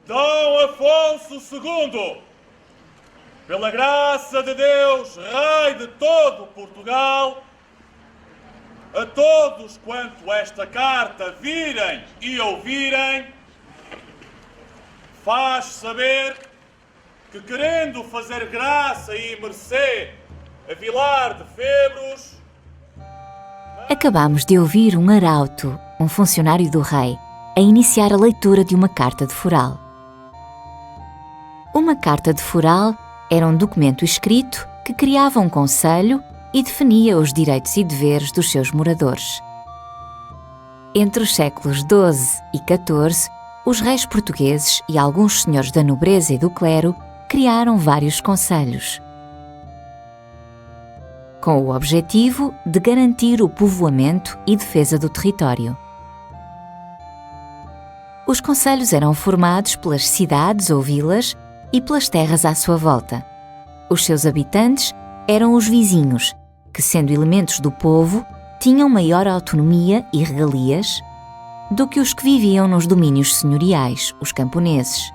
Dom Afonso II, pela graça de Deus, Rei de todo Portugal, a todos quanto esta carta virem e ouvirem, faz saber que, querendo fazer graça e mercê a Vilar de Febros... Acabámos de ouvir um arauto, um funcionário do rei, a iniciar a leitura de uma carta de foral. Uma carta de foral era um documento escrito que criava um conselho e definia os direitos e deveres dos seus moradores. Entre os séculos XII e XIV, os reis portugueses e alguns senhores da nobreza e do clero criaram vários conselhos, com o objetivo de garantir o povoamento e defesa do território. Os conselhos eram formados pelas cidades ou vilas e pelas terras à sua volta. Os seus habitantes eram os vizinhos, que, sendo elementos do povo, tinham maior autonomia e regalias do que os que viviam nos domínios senhoriais, os camponeses.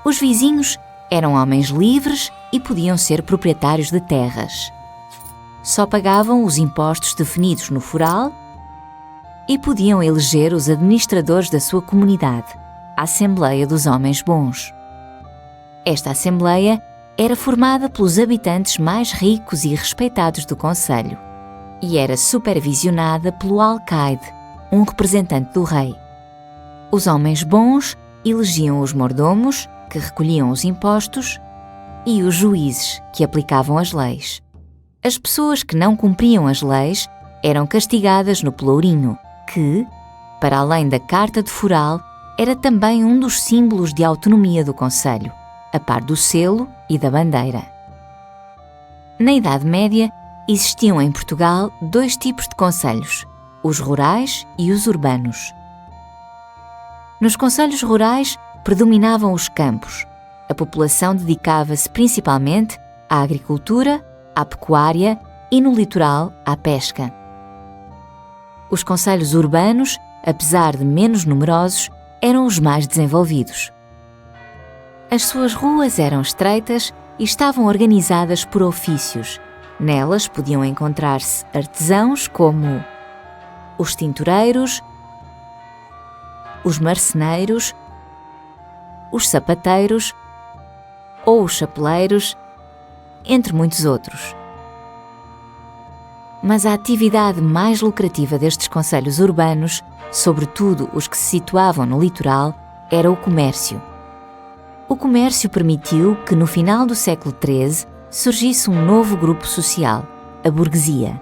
Os vizinhos eram homens livres e podiam ser proprietários de terras. Só pagavam os impostos definidos no foral e podiam eleger os administradores da sua comunidade, a Assembleia dos Homens Bons. Esta Assembleia era formada pelos habitantes mais ricos e respeitados do concelho e era supervisionada pelo alcaide, um representante do rei. Os homens bons elegiam os mordomos, que recolhiam os impostos, e os juízes, que aplicavam as leis. As pessoas que não cumpriam as leis eram castigadas no pelourinho, que, para além da carta de foral, era também um dos símbolos de autonomia do concelho, a par do selo e da bandeira. Na Idade Média, existiam em Portugal dois tipos de concelhos, os rurais e os urbanos. Nos concelhos rurais predominavam os campos. A população dedicava-se principalmente à agricultura, à pecuária e, no litoral, à pesca. Os concelhos urbanos, apesar de menos numerosos, eram os mais desenvolvidos. As suas ruas eram estreitas e estavam organizadas por ofícios. Nelas podiam encontrar-se artesãos como os tintureiros, os marceneiros, os sapateiros ou os chapeleiros, entre muitos outros. Mas a atividade mais lucrativa destes concelhos urbanos, sobretudo os que se situavam no litoral, era o comércio. O comércio permitiu que, no final do século XIII, surgisse um novo grupo social, a burguesia.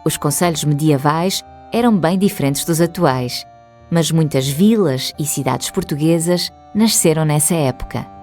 Os concelhos medievais eram bem diferentes dos atuais, mas muitas vilas e cidades portuguesas nasceram nessa época.